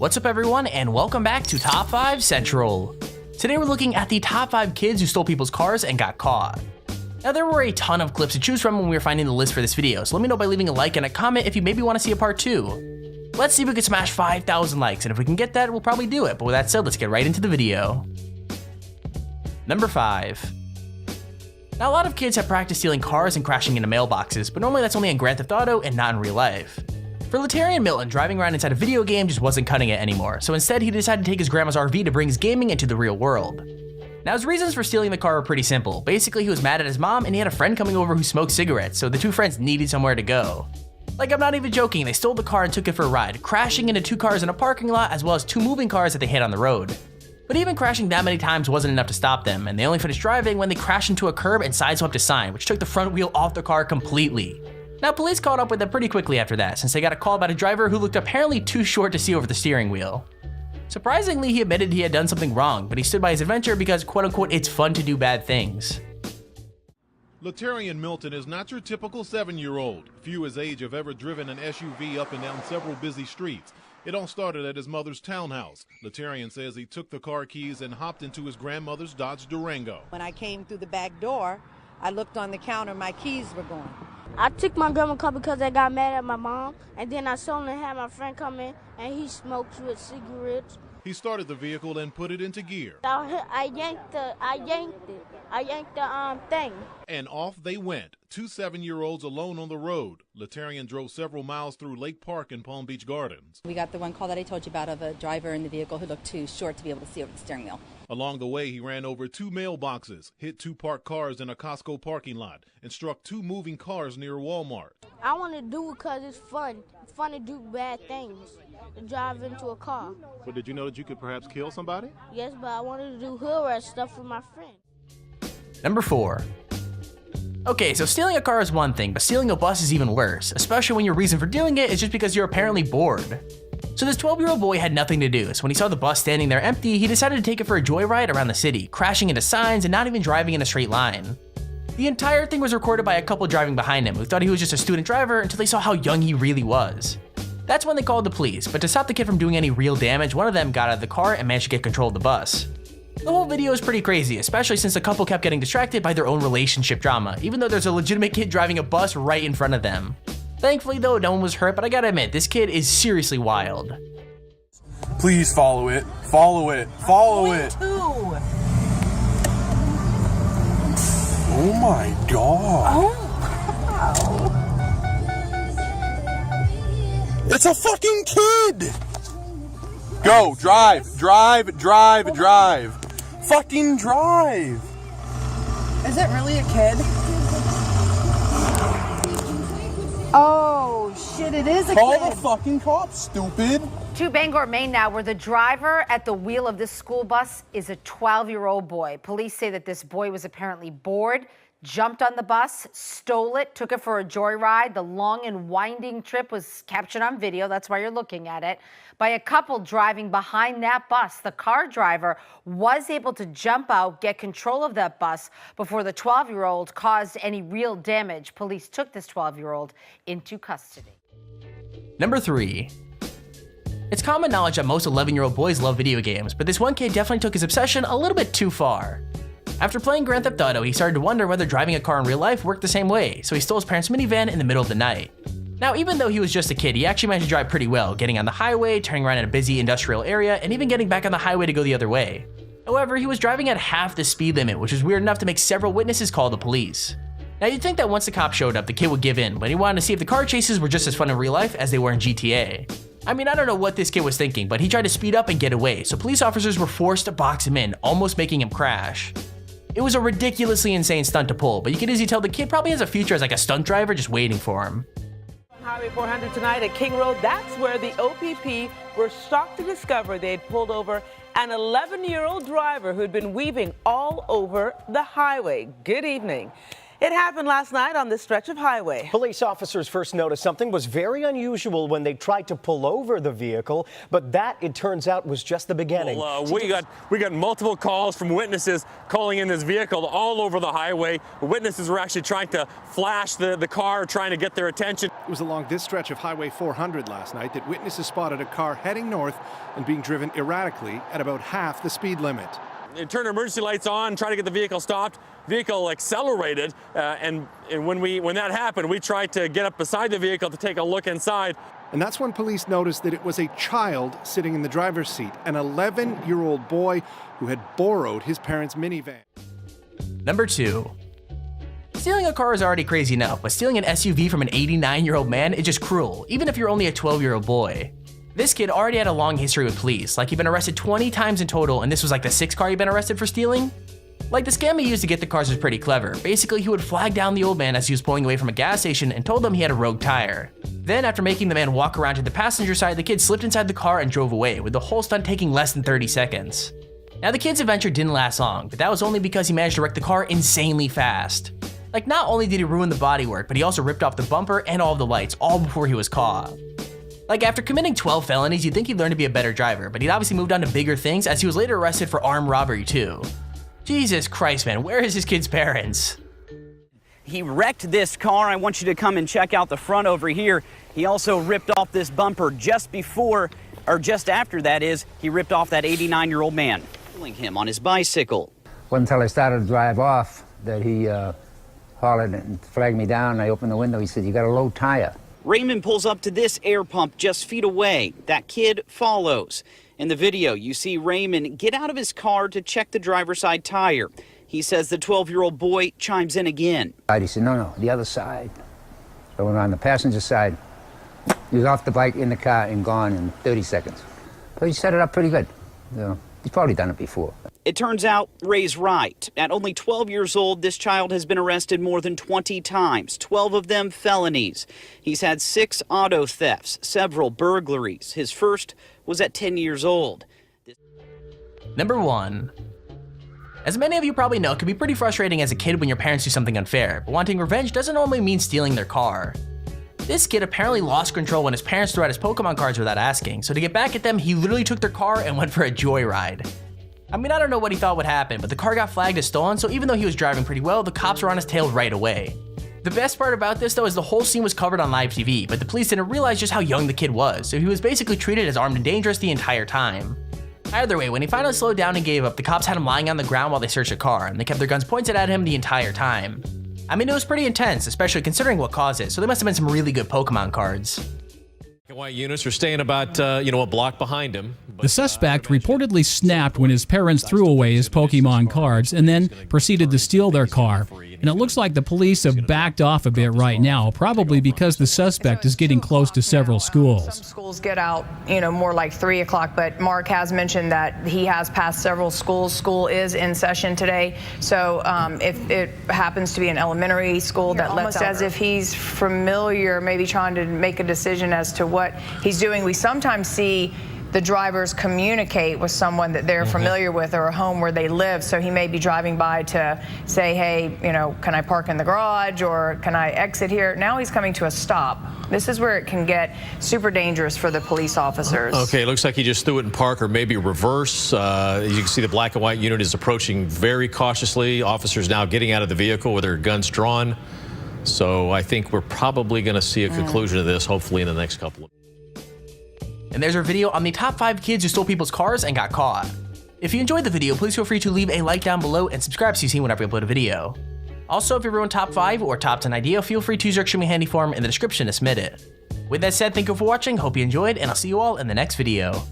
What's up everyone, and welcome back to Top 5 Central. Today we're looking at the top 5 kids who stole people's cars and got caught. Now there were a ton of clips to choose from when we were finding the list for this video, so let me know by leaving a like and a comment if you maybe want to see a part 2. Let's see if we can smash 5,000 likes, and if we can get that, we'll probably do it. But with that said, let's get right into the video. Number 5. Now a lot of kids have practiced stealing cars and crashing into mailboxes, but normally that's only in Grand Theft Auto and not in real life. For Latarian Milton, driving around inside a video game just wasn't cutting it anymore, so instead he decided to take his grandma's RV to bring his gaming into the real world. Now his reasons for stealing the car were pretty simple. Basically he was mad at his mom and he had a friend coming over who smoked cigarettes, so the two friends needed somewhere to go. Like, I'm not even joking, they stole the car and took it for a ride, crashing into 2 cars in a parking lot as well as 2 moving cars that they hit on the road. But even crashing that many times wasn't enough to stop them, and they only finished driving when they crashed into a curb and sideswept a sign, which took the front wheel off the car completely. Now police caught up with them pretty quickly after that, since they got a call about a driver who looked apparently too short to see over the steering wheel. Surprisingly, he admitted he had done something wrong, but he stood by his adventure because quote unquote it's fun to do bad things. Latarian Milton is not your typical 7-year-old. Few his age have ever driven an SUV up and down several busy streets. It all started at his mother's townhouse. Latarian says he took the car keys and hopped into his grandmother's Dodge Durango. When I came through the back door, I looked on the counter, my keys were gone. I took my grandma's car because I got mad at my mom, and then I saw him and had my friend come in, and he smokes with cigarettes. He started the vehicle and put it into gear. I yanked the thing. And off they went, 2 7-year-olds alone on the road. Latarian drove several miles through Lake Park and Palm Beach Gardens. We got the one call that I told you about of a driver in the vehicle who looked too short to be able to see over the steering wheel. Along the way, he ran over 2 mailboxes, hit 2 parked cars in a Costco parking lot, and struck 2 moving cars near Walmart. I want to do it because it's fun. It's fun to do bad things, to drive into a car. But did you know that you could perhaps kill somebody? Yes, but I wanted to do hood rat stuff with my friend. Number 4. Okay, so stealing a car is one thing, but stealing a bus is even worse, especially when your reason for doing it is just because you're apparently bored. So this 12-year-old boy had nothing to do, so when he saw the bus standing there empty, he decided to take it for a joyride around the city, crashing into signs and not even driving in a straight line. The entire thing was recorded by a couple driving behind him who thought he was just a student driver until they saw how young he really was. That's when they called the police, but to stop the kid from doing any real damage, one of them got out of the car and managed to get control of the bus. The whole video is pretty crazy, especially since the couple kept getting distracted by their own relationship drama, even though there's a legitimate kid driving a bus right in front of them. Thankfully though, no one was hurt, but I gotta admit, this kid is seriously wild. Please follow it. Follow it. Follow it. Oh my god. It's a fucking kid. Go, drive, drive, drive, drive. Fucking drive. Is it really a kid? Oh shit, it is a Call kid. the fucking cops, stupid. To Bangor, Maine now, where the driver at the wheel of this school bus is a 12-year-old boy. Police say that this boy was apparently bored, jumped on the bus, stole it, took it for a joyride. The long and winding trip was captured on video. That's why you're looking at it. By a couple driving behind that bus. The car driver was able to jump out, get control of that bus before the 12-year-old caused any real damage. Police took this 12-year-old into custody. Number 3. It's common knowledge that most 11-year-old boys love video games, but this one kid definitely took his obsession a little bit too far. After playing Grand Theft Auto, he started to wonder whether driving a car in real life worked the same way, so he stole his parents' minivan in the middle of the night. Now, even though he was just a kid, he actually managed to drive pretty well, getting on the highway, turning around in a busy industrial area, and even getting back on the highway to go the other way. However, he was driving at half the speed limit, which was weird enough to make several witnesses call the police. Now, you'd think that once the cops showed up, the kid would give in, but he wanted to see if the car chases were just as fun in real life as they were in GTA. I mean, I don't know what this kid was thinking, but he tried to speed up and get away, so police officers were forced to box him in, almost making him crash. It was a ridiculously insane stunt to pull, but you can easily tell the kid probably has a future as like a stunt driver just waiting for him. Highway 400 tonight at King Road, that's where the OPP were shocked to discover they had pulled over an 11-year-old driver who'd been weaving all over the highway. Good evening. It happened last night on this stretch of highway. Police officers first noticed something was very unusual when they tried to pull over the vehicle, but that, it turns out, was just the beginning. Well, we got multiple calls from witnesses calling in this vehicle all over the highway. Witnesses were actually trying to flash the car, trying to get their attention. It was along this stretch of Highway 400 last night that witnesses spotted a car heading north and being driven erratically at about half the speed limit. They turned emergency lights on, tried to get the vehicle stopped. Vehicle accelerated, and when that happened, we tried to get up beside the vehicle to take a look inside. And that's when police noticed that it was a child sitting in the driver's seat, an 11-year-old boy who had borrowed his parents' minivan. Number 2. Stealing a car is already crazy enough, but stealing an SUV from an 89-year-old man is just cruel, even if you're only a 12-year-old boy. This kid already had a long history with police, like he'd been arrested 20 times in total, and this was like the 6th car he'd been arrested for stealing. Like, the scam he used to get the cars was pretty clever. Basically, he would flag down the old man as he was pulling away from a gas station and told them he had a rogue tire. Then, after making the man walk around to the passenger side, the kid slipped inside the car and drove away, with the whole stunt taking less than 30 seconds. Now, the kid's adventure didn't last long, but that was only because he managed to wreck the car insanely fast. Like, not only did he ruin the bodywork, but he also ripped off the bumper and all of the lights, all before he was caught. Like, after committing 12 felonies, you'd think he'd learn to be a better driver, but he'd obviously moved on to bigger things as he was later arrested for armed robbery too. Jesus Christ, man, where is his kid's parents? He wrecked this car. I want you to come and check out the front over here. He also ripped off this bumper just before, or just after that is, he ripped off that 89-year-old man, pulling him on his bicycle. Wasn't until I started to drive off that he hollered and flagged me down. I opened the window. He said, "You got a low tire." Raymond pulls up to this air pump just feet away. That kid follows. In the video, you see Raymond get out of his car to check the driver's side tire. He says the 12-year-old boy chimes in again. He said, no, the other side. So when on the passenger side, he was off the bike, in the car, and gone in 30 seconds. But he set it up pretty good. You know, he's probably done it before. It turns out Ray's right. At only 12 years old, this child has been arrested more than 20 times, 12 of them felonies. He's had 6 auto thefts, several burglaries. His first was at 10 years old. Number 1. As many of you probably know, it can be pretty frustrating as a kid when your parents do something unfair, but wanting revenge doesn't normally mean stealing their car. This kid apparently lost control when his parents threw out his Pokemon cards without asking, so to get back at them, he literally took their car and went for a joyride. I mean, I don't know what he thought would happen, but the car got flagged as stolen, so even though he was driving pretty well, the cops were on his tail right away. The best part about this though is the whole scene was covered on live TV, but the police didn't realize just how young the kid was, so he was basically treated as armed and dangerous the entire time. Either way, when he finally slowed down and gave up, the cops had him lying on the ground while they searched the car, and they kept their guns pointed at him the entire time. I mean, it was pretty intense, especially considering what caused it, so there must have been some really good Pokemon cards. White units are staying about, a block behind him. The suspect reportedly snapped when his parents threw away his Pokemon cards and then proceeded to steal their car. And it looks like the police have backed off a bit right now, probably because the suspect is getting close to several schools. Some schools get out, more like 3 o'clock, but Mark has mentioned that he has passed several schools. School is in session today, so if it happens to be an elementary school that lets out, as if he's familiar, maybe trying to make a decision as to what he's doing. We sometimes see the drivers communicate with someone that they're familiar with or a home where they live, so he may be driving by to say, hey, can I park in the garage or can I exit here? Now he's coming to a stop. This is where it can get super dangerous for the police officers. Okay, looks like he just threw it in park or maybe reverse. You can see the black and white unit is approaching very cautiously. Officers now getting out of the vehicle with their guns drawn. So I think we're probably going to see a conclusion to this, hopefully in the next couple of minutes. And there's our video on the top 5 kids who stole people's cars and got caught. If you enjoyed the video, please feel free to leave a like down below and subscribe so you see whenever we upload a video. Also, if you're on top 5 or top 10 idea, feel free to use our extremely handy form in the description to submit it. With that said, thank you for watching, hope you enjoyed, and I'll see you all in the next video.